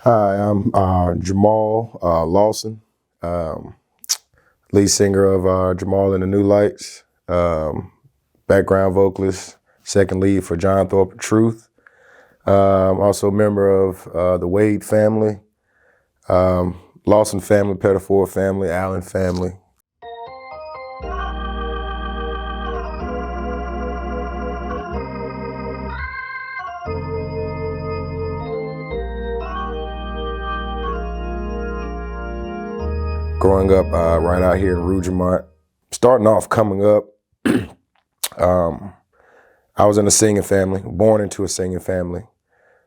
Hi, I'm Jarmaal Lawson, lead singer of Jarmaal and the New Lights, background vocalist, second lead for John Thorpe Truth. Also a member of the Wade family, Lawson family, Pettifor family, Allen family. Growing up right out here in Rougemont, starting off coming up, I was in a singing family, born into a singing family.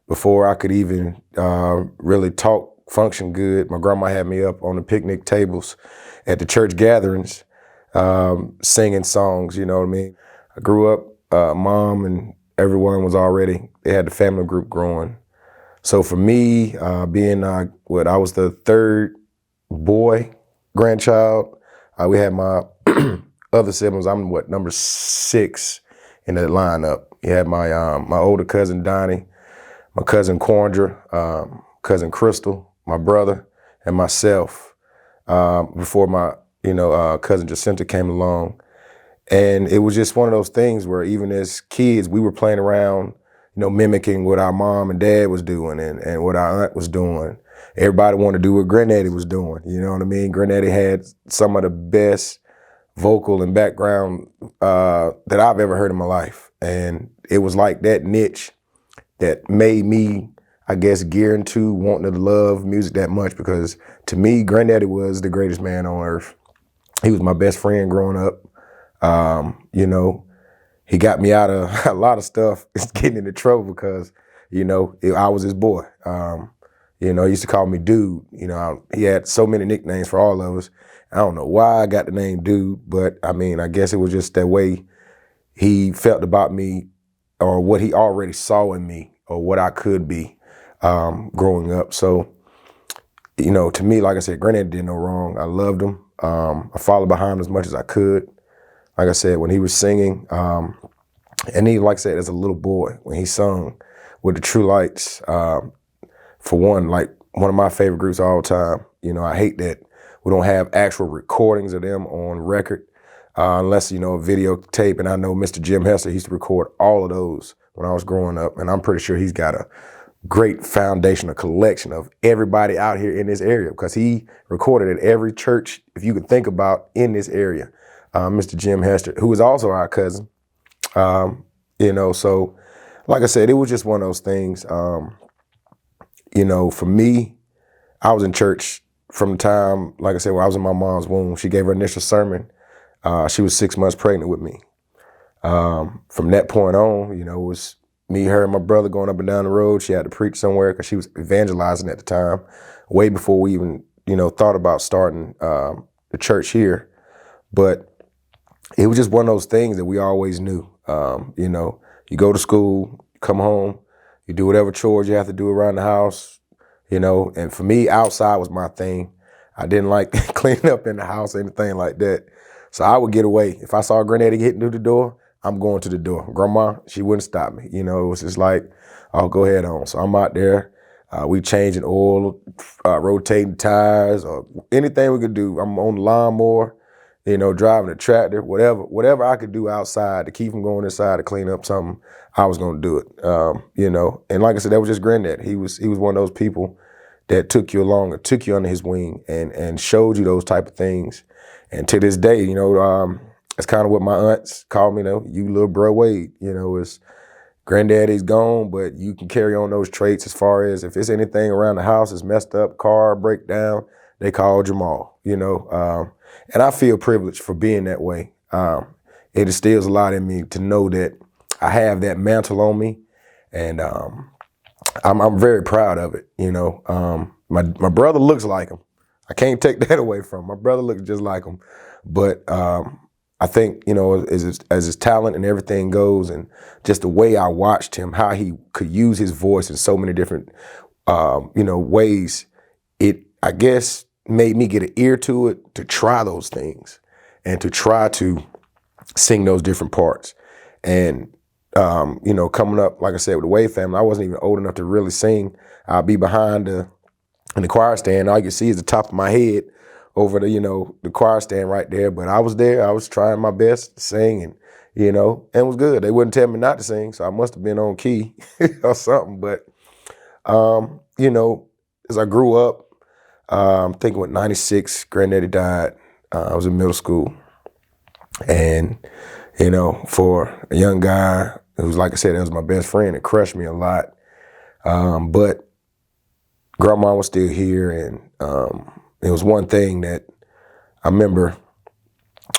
Before I could even really talk, function good, my grandma had me up on the picnic tables at the church gatherings, singing songs, you know what I mean? I grew up, mom and everyone was already, they had the family group growing. So for me, being I was the third boy grandchild, we had my other siblings, I'm number 6 in the lineup. You had my older cousin Donnie, my cousin Quandra, cousin Crystal, my brother, and myself, before my, cousin Jacinta came along. And it was just one of those things where even as kids, we were playing around, mimicking what our mom and dad was doing and what our aunt was doing. Everybody wanted to do what Granddaddy was doing, you know what I mean? Granddaddy had some of the best vocal and background that I've ever heard in my life. And it was like that niche that made me, I guess, gear into wanting to love music that much, because to me, Granddaddy was the greatest man on earth. He was my best friend growing up. He got me out of a lot of stuff, getting into trouble because, I was his boy. He used to call me Dude. He had so many nicknames for all of us. I don't know why I got the name Dude, but I guess it was just that way he felt about me, or what he already saw in me, or what I could be growing up. So, to me, like I said, Granddaddy did no wrong. I loved him. I followed behind him as much as I could. Like I said, when he was singing, and he, like I said, as a little boy, when he sung with the True Lights, for one, like one of my favorite groups of all time. I hate that we don't have actual recordings of them on record, unless, a videotape. And I know Mr. Jim Hester, he used to record all of those when I was growing up. And I'm pretty sure he's got a great foundation, a collection of everybody out here in this area, because he recorded at every church, if you could think about, in this area. Mr. Jim Hester, who is also our cousin. So like I said, it was just one of those things. For me, I was in church from the time, like I said, when I was in my mom's womb. She gave her initial sermon. She was 6 months pregnant with me. From that point on, it was me, her, and my brother going up and down the road. She had to preach somewhere because she was evangelizing at the time, way before we even, thought about starting the church here. But it was just one of those things that we always knew. You go to school, come home, you do whatever chores you have to do around the house, and for me, outside was my thing. I didn't like cleaning up in the house or anything like that. So I would get away. If I saw Granddaddy getting through the door, I'm going to the door. Grandma, she wouldn't stop me. It was just like, I'll go ahead on. So I'm out there. We changing oil, rotating tires, or anything we could do. I'm on the lawnmower, driving a tractor, whatever I could do outside to keep from going inside to clean up something, I was going to do it. And like I said, that was just Granddad. He was one of those people that took you along, or took you under his wing, and showed you those type of things. And to this day, it's kind of what my aunts call me, you little bro Wade. It's Granddaddy's gone, but you can carry on those traits as far as if it's anything around the house is messed up, car breakdown, they call Jarmaal, and I feel privileged for being that way. It instills a lot in me to know that I have that mantle on me, and I'm very proud of it. My brother looks like him. I can't take that away from him. My brother looks just like him, but I think as his talent and everything goes, and just the way I watched him, how he could use his voice in so many different ways, it, I guess, made me get an ear to it, to try those things and to try to sing those different parts. And, coming up, like I said, with the Wade family, I wasn't even old enough to really sing. I'd be behind the in the choir stand. All you can see is the top of my head over the, the choir stand right there. But I was there. I was trying my best to sing, and and it was good. They wouldn't tell me not to sing, so I must have been on key or something. But as I grew up, thinking with 96, granddaddy died. I was in middle school. And, for a young guy who's, like I said, that was my best friend, it crushed me a lot. But grandma was still here. And it was one thing that I remember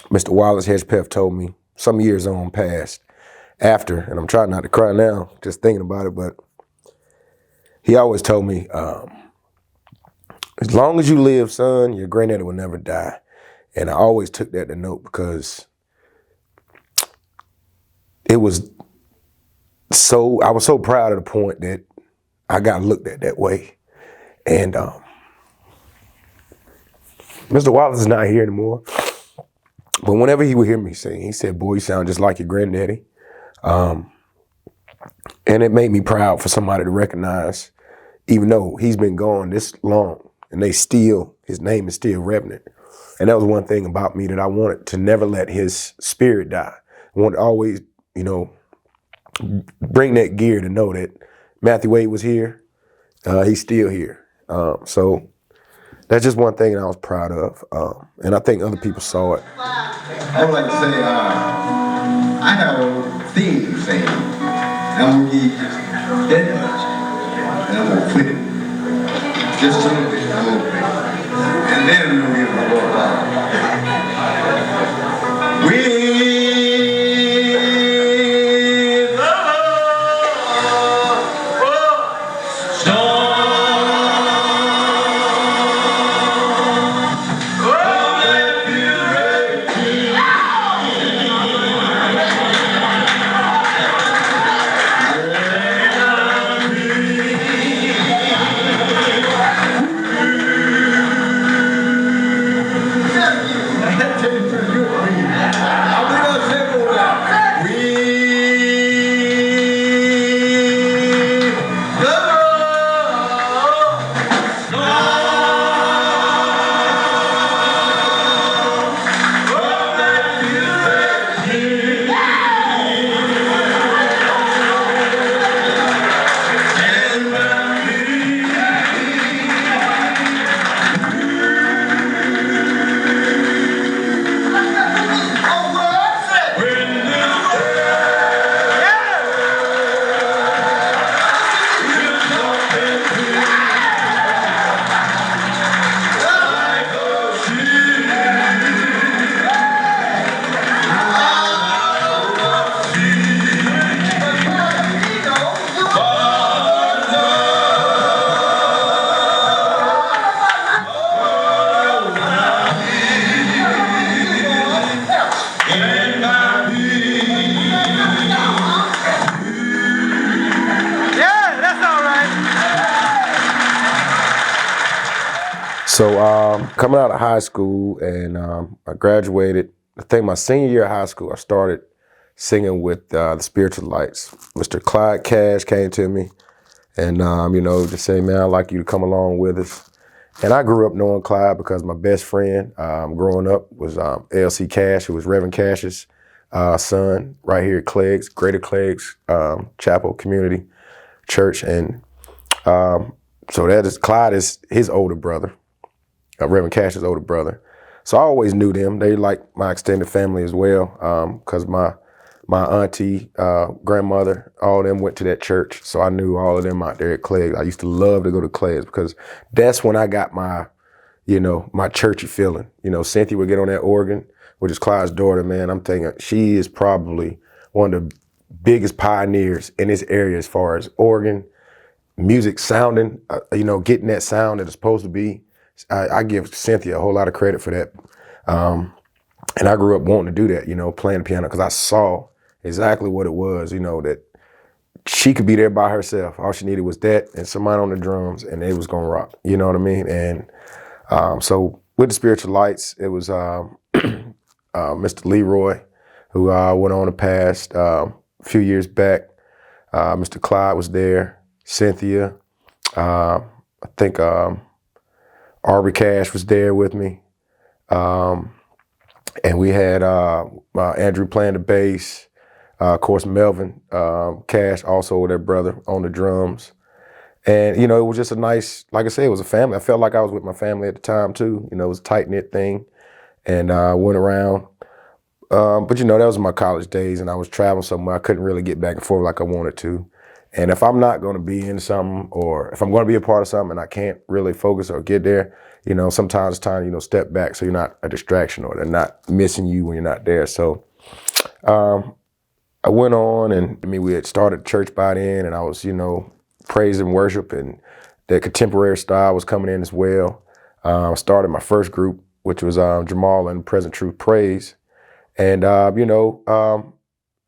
Mr. Wallace Hedgepeth told me some years on past after, and I'm trying not to cry now just thinking about it, but he always told me, as long as you live, son, your granddaddy will never die. And I always took that to note because I was so proud of the point that I got looked at that way. And Mr. Wallace is not here anymore. But whenever he would hear me sing, he said, boy, you sound just like your granddaddy. And it made me proud for somebody to recognize, even though he's been gone this long, and his name is still reverent. And that was one thing about me that I wanted to never let his spirit die. I wanted to always, bring that gear to know that Matthew Wade was here. He's still here. So that's just one thing that I was proud of. And I think other people saw it. I would like to say, I have a theme to say. I'm going to give that much. And I'm going to quit it. Just a little bit, a little bit. And then I'm going to give my Lord power. So coming out of high school, and I graduated, I think my senior year of high school, I started singing with the Spiritual Lights. Mr. Clyde Cash came to me and, just saying, man, I'd like you to come along with us. And I grew up knowing Clyde because my best friend growing up was L.C. Cash, who was Reverend Cash's son, right here at Clegg's, Greater Clegg's Chapel Community Church. And so Clyde is his older brother. Reverend Cash's older brother. So I always knew them. They like my extended family as well, because my auntie, grandmother, all of them went to that church. So I knew all of them out there at Clegg's. I used to love to go to Clegg's because that's when I got my, my churchy feeling. Cynthia would get on that organ, which is Clyde's daughter, man. I'm thinking she is probably one of the biggest pioneers in this area as far as organ, music sounding, getting that sound that it's supposed to be. I give Cynthia a whole lot of credit for that. And I grew up wanting to do that, playing the piano, because I saw exactly what it was, that she could be there by herself. All she needed was that and somebody on the drums, and it was going to rock. You know what I mean? And so with the Spiritual Lights, it was Mr. Leroy, who went on to pass a few years back. Mr. Clyde was there, Cynthia, I think Aubrey Cash was there with me. And we had Andrew playing the bass. Of course, Melvin Cash, also their brother, on the drums. And, it was just a nice, like I said, it was a family. I felt like I was with my family at the time, too. It was a tight-knit thing. And I went around. But, that was my college days, and I was traveling somewhere. I couldn't really get back and forth like I wanted to. And if I'm not going to be in something, or if I'm going to be a part of something and I can't really focus or get there, sometimes it's time to, step back so you're not a distraction or they're not missing you when you're not there. So I went on, and we had started church by then, and I was, praise and worship, and the contemporary style was coming in as well. I started my first group, which was Jarmaal and Present Truth Praise. And,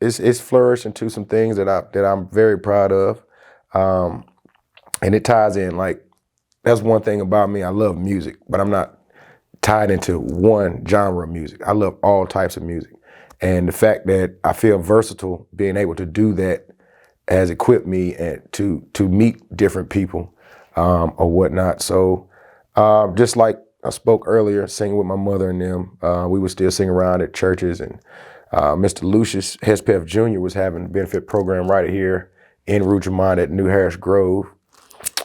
it's flourished into some things that I'm very proud of. And it ties in, like, that's one thing about me. I love music, but I'm not tied into one genre of music. I love all types of music. And the fact that I feel versatile, being able to do that has equipped me and to meet different people or whatnot. So just like I spoke earlier, singing with my mother and them, we would still sing around at churches. And Mr. Lucius Hespeth Jr. was having a benefit program right here in Rougemont at New Harris Grove.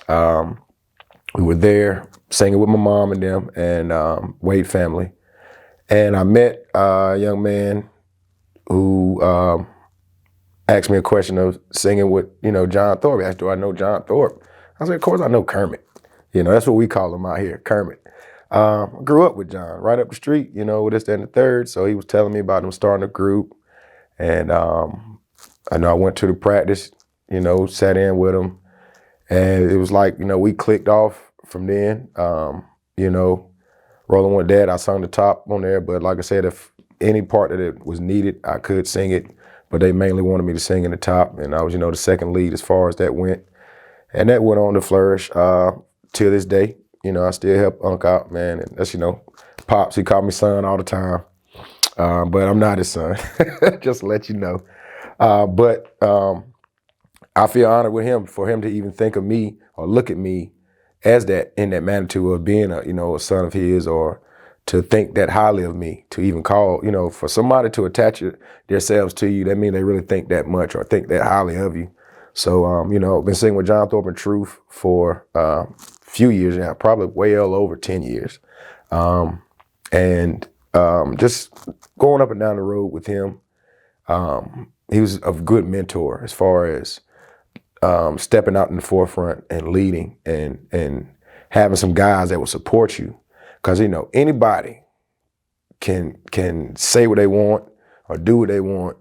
We were there singing with my mom and them and Wade family. And I met a young man who asked me a question of singing with, John Thorpe. He asked, do I know John Thorpe? I said, of course I know Kermit. That's what we call him out here, Kermit. Grew up with John right up the street, with this, that, and the third. So he was telling me about him starting a group. And I know I went to the practice, sat in with him. And it was like, we clicked off from then. Rolling with Dad, I sung the top on there. But like I said, if any part that it was needed, I could sing it. But they mainly wanted me to sing in the top. And I was, the second lead as far as that went. And that went on to flourish to this day. I still help Unc out, man. And that's, Pops, he called me son all the time. But I'm not his son, just to let you know. But I feel honored with him for him to even think of me or look at me as that, in that magnitude of being a son of his, or to think that highly of me, to even call, for somebody to attach themselves to you, that means they really think that much or think that highly of you. So, I've been singing with John Thorpe and Truth for a few years now, probably well over 10 years. Just going up and down the road with him, he was a good mentor as far as stepping out in the forefront and leading and having some guys that will support you. Because, anybody can say what they want or do what they want,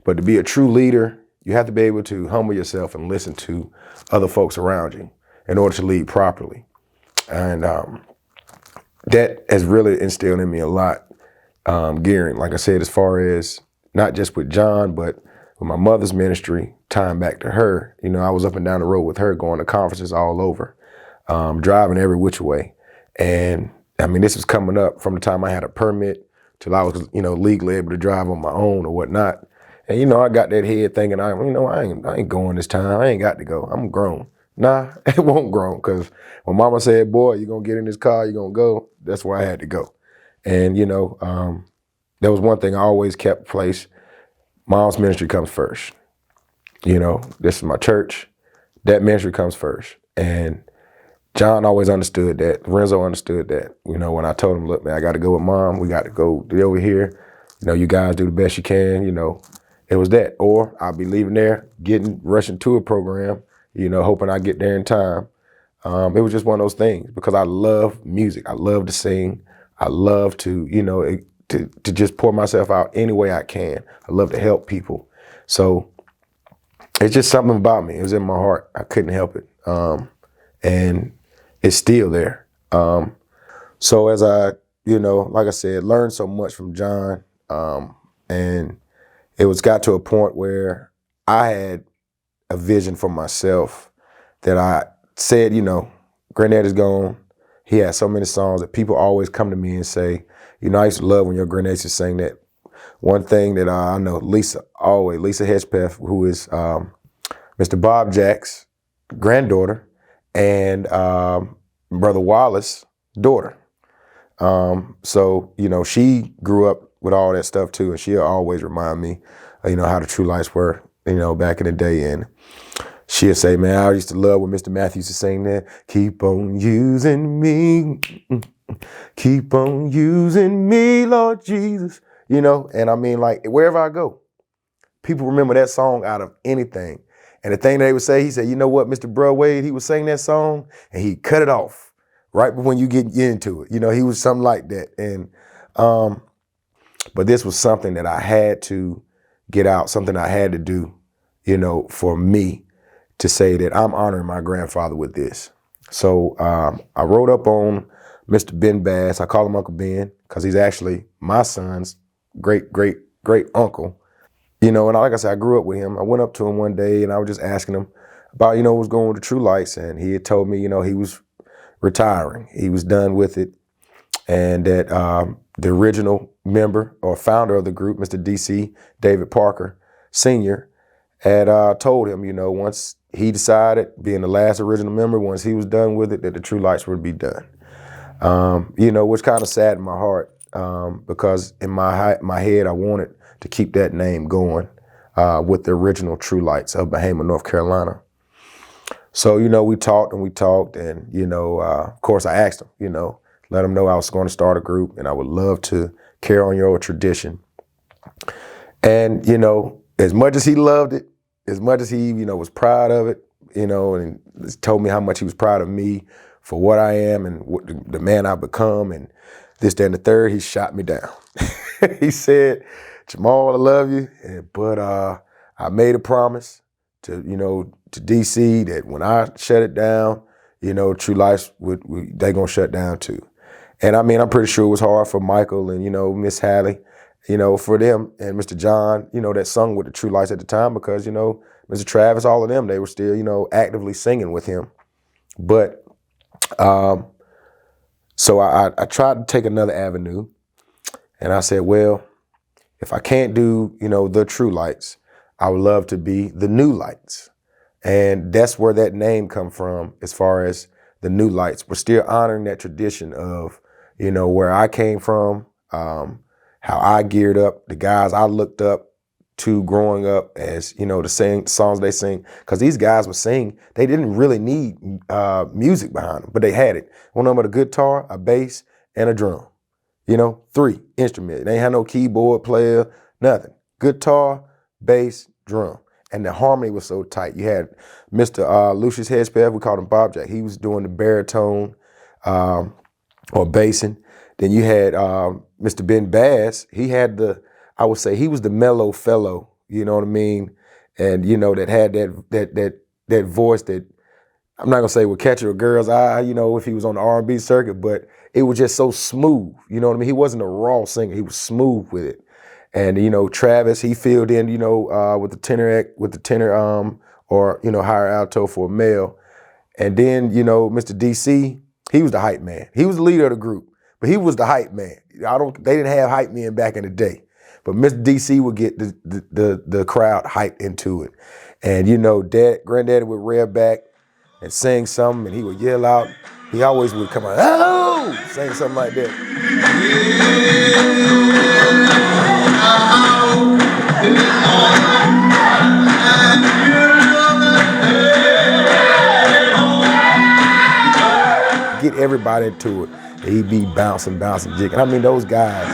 but to be a true leader, you have to be able to humble yourself and listen to other folks around you in order to lead properly. And that has really instilled in me a lot, gearing, like I said, as far as not just with John, but with my mother's ministry, tying back to her. I was up and down the road with her, going to conferences all over, driving every which way. And this was coming up from the time I had a permit till I was, legally able to drive on my own or whatnot. And, I got that head thinking, I ain't going this time. I ain't got to go. I'm grown. Nah, it won't grown, because when mama said, boy, you're going to get in this car, you're going to go, that's where I had to go. And, there was one thing I always kept place. Mom's ministry comes first. This is my church. That ministry comes first. And John always understood that. Renzo understood that. When I told him, look, man, I got to go with Mom. We got to go over here. You guys do the best you can. It was that. Or I'll be leaving there, rushing to a program, hoping I get there in time. It was just one of those things, because I love music. I love to sing. I love to, to just pour myself out any way I can. I love to help people. So it's just something about me. It was in my heart. I couldn't help it. And it's still there. So as I, like I said, learned so much from John, and it got to a point where I had a vision for myself that I said, Granddad is gone. He had so many songs that people always come to me and say, I used to love when your granddad used to sing that. One thing that I know, Lisa Hedgepeth, who is Mr. Bob Jack's granddaughter, and Brother Wallace, daughter. So, you know, she grew up with all that stuff too, and she'll always remind me, you know, how the True Lights were, you know, back in the day. And she'll say, man, I used to love when Mr. Matthews used to sing that, keep on using me, keep on using me, Lord Jesus, you know. And I mean, like, wherever I go, people remember that song out of anything. And the thing they would say, he said, you know what, Mr. Bro Wade, he would sing that song and he cut it off right when you get into it. You know, he was something like that. And, but this was something that I had to get out, something I had to do, you know, for me to say that I'm honoring my grandfather with this. So I wrote up on Mr. Ben Bass. I call him Uncle Ben because he's actually my son's great uncle. You know, and like I said, I grew up with him. I went up to him one day and I was just asking him about, you know, what's going on with the True Lights. And he had told me, you know, he was retiring. He was done with it. And that the original member or founder of the group, Mr. DC, David Parker, Sr., had told him, you know, once he decided, being the last original member, once he was done with it, that the True Lights would be done. You know, which kind of saddened my heart because in my head, I wanted to keep that name going with the original True Lights of Bahama, North Carolina. So, you know, we talked and, you know, of course I asked him, you know, let him know I was going to start a group and I would love to carry on your tradition. And, you know, as much as he loved it, as much as he, you know, was proud of it, you know, and told me how much he was proud of me for what I am and what the man I've become and this, that, and the third, he shot me down. He said, Jarmaal, I love you, but I made a promise to, you know, to DC that when I shut it down, you know, True Lights they gonna shut down too. And I mean, I'm pretty sure it was hard for Michael and, you know, Miss Hallie, you know, for them and Mr. John, you know, that sung with the True Lights at the time because, you know, Mr. Travis, all of them, they were still, you know, actively singing with him. But so I tried to take another avenue and I said, well, if I can't do, you know, the True Lights, I would love to be the New Lights. And that's where that name come from as far as the New Lights. We're still honoring that tradition of, you know, where I came from, how I geared up, the guys I looked up to growing up as, you know, the songs they sing. Because these guys would sing, they didn't really need music behind them, but they had it. One of them had a guitar, a bass, and a drum. You know, 3 instruments. They ain't had no keyboard player, nothing. Guitar, bass, drum. And the harmony was so tight. You had Mr. Lucius Hedgepeth, we called him Bob Jack. He was doing the baritone or bassing. Then you had Mr. Ben Bass. He had I would say he was the mellow fellow, you know what I mean? And, you know, that had that voice that, I'm not gonna say would catch a girl's eye, you know, if he was on the R&B circuit, but it was just so smooth, you know what I mean? He wasn't a raw singer, he was smooth with it. And, you know, Travis, he filled in, you know, with the tenor, or, you know, higher alto for a male. And then, you know, Mr. DC, he was the hype man. He was the leader of the group, but he was the hype man. They didn't have hype men back in the day, but Mr. DC would get the crowd hyped into it. And, you know, Granddaddy would rear back and sing something, and he would yell out. He always would come out, hello, sing something like that. Get everybody into it. He'd be bouncing, jigging. I mean, those guys.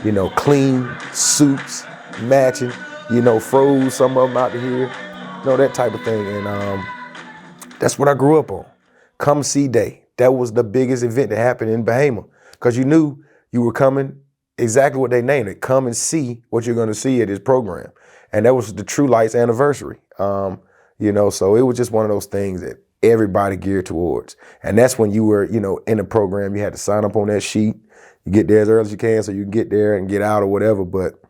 You know, clean suits, matching, you know, froze some of them out to here, you know, that type of thing. And that's what I grew up on. Come See Day. That was the biggest event that happened in Bahama because you knew you were coming, exactly what they named it, come and see what you're going to see at this program. And that was the True Lights anniversary. You know, so it was just one of those things that everybody geared towards. And that's when you were, you know, in the program, you had to sign up on that sheet. You get there as early as you can so you can get there and get out or whatever. But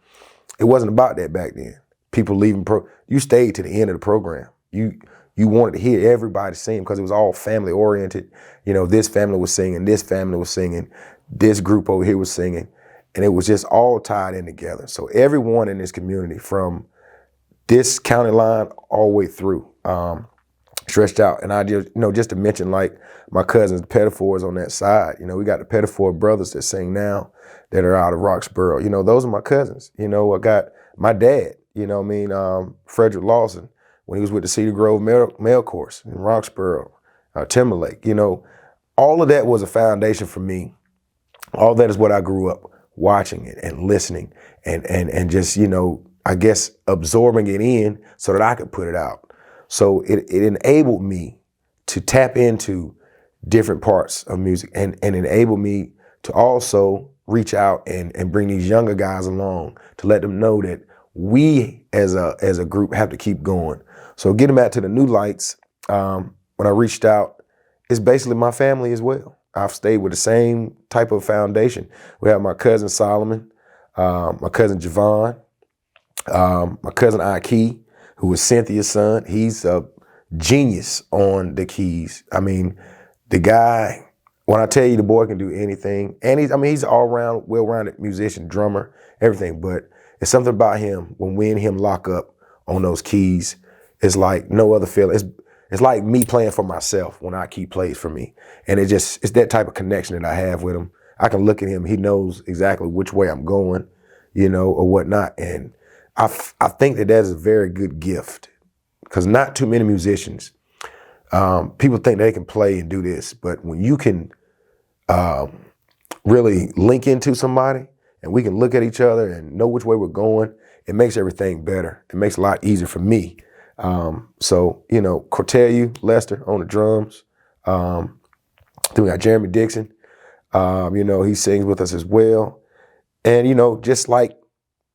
it wasn't about that back then. People leaving, you stayed to the end of the program. You wanted to hear everybody sing because it was all family oriented. You know, this family was singing, this family was singing, this group over here was singing. And it was just all tied in together. So everyone in this community, from this county line all the way through, stretched out. And I just, just to mention like my cousins, the Pettifors on that side, we got the Pettifor brothers that sing now that are out of Roxborough. Those are my cousins. I got my dad, Frederick Lawson, when he was with the Cedar Grove Mail Course in Roxborough, Timberlake. All of that was a foundation for me. All that is what I grew up watching it and listening and just, I guess absorbing it in so that I could put it out. So it enabled me to tap into different parts of music and enable me to also reach out and bring these younger guys along to let them know that we as a group have to keep going. So getting back to the New Lights, when I reached out, it's basically my family as well. I've stayed with the same type of foundation. We have my cousin Solomon, my cousin Javon, my cousin Aki, who is Cynthia's son. He's a genius on the keys. I mean, the guy, when I tell you the boy can do anything, and he's all around, well-rounded musician, drummer, everything, but it's something about him, when we and him lock up on those keys, it's like no other feeling. It's like me playing for myself when Aki plays for me. And it's that type of connection that I have with him. I can look at him, he knows exactly which way I'm going, or whatnot. And I think that is a very good gift, because not too many musicians, people think they can play and do this, but when you can really link into somebody and we can look at each other and know which way we're going, it makes everything better. It makes it a lot easier for me. So, Cortelu, Lester on the drums. Then we got Jeremy Dixon. He sings with us as well. And, just like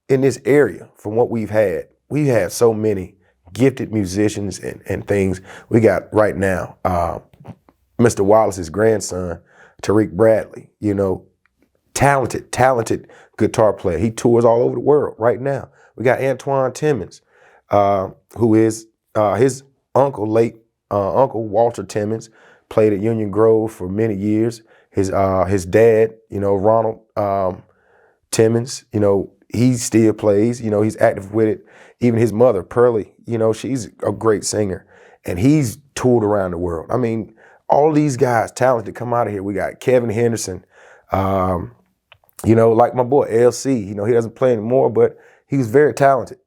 in this area, from what we have so many gifted musicians and things. We got right now, Mr. Wallace's grandson, Tariq Bradley, talented guitar player. He tours all over the world right now. We got Antoine Timmons, who is his uncle, late Uncle Walter Timmons, played at Union Grove for many years. His dad, Ronald Timmons, he still plays. He's active with it. Even his mother, Pearlie, she's a great singer, and he's toured around the world. I mean, all these guys talented come out of here. We got Kevin Henderson, like my boy LC. He doesn't play anymore, but he was very talented.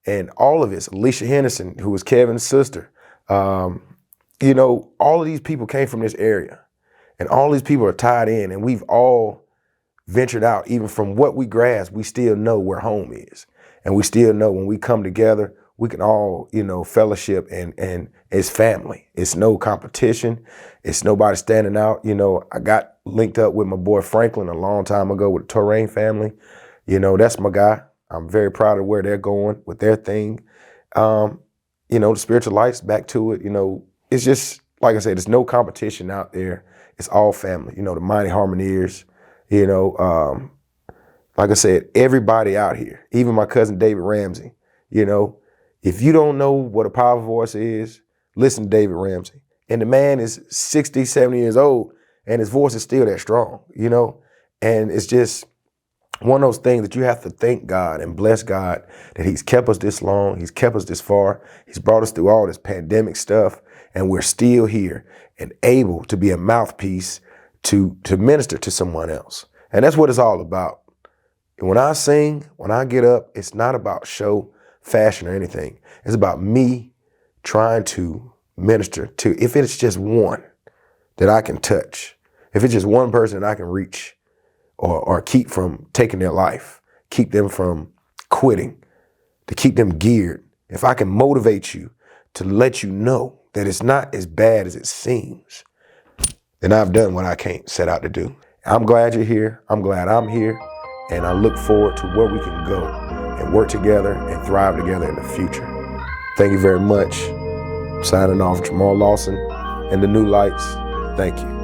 And all of us, Alicia Henderson, who was Kevin's sister, all of these people came from this area, and all these people are tied in, and we've all ventured out. Even from what we grasp, we still know where home is, and we still know when we come together, we can all, fellowship, and it's family. It's no competition. It's nobody standing out. I got linked up with my boy Franklin a long time ago with the Torrain family. That's my guy. I'm very proud of where they're going with their thing. The Spiritual Lights, back to it, it's just, like I said, there's no competition out there. It's all family. The Mighty Harmoniers, like I said, everybody out here, even my cousin David Ramsey, if you don't know what a powerful voice is, listen to David Ramsey. And the man is 60, 70 years old, and his voice is still that strong, and it's just one of those things that you have to thank God and bless God that he's kept us this long. He's kept us this far. He's brought us through all this pandemic stuff, and we're still here and able to be a mouthpiece to minister to someone else. And that's what it's all about. And when I sing, when I get up, it's not about show, fashion, or anything. It's about me trying to minister to, if it's just one that I can touch, if it's just one person that I can reach, or keep from taking their life, keep them from quitting, to keep them geared. If I can motivate you to let you know that it's not as bad as it seems, then I've done what I came set out to do. I'm glad you're here. I'm glad I'm here. And I look forward to where we can go and work together and thrive together in the future. Thank you very much. Signing off, Jarmaal Lawson and the New Lights. Thank you.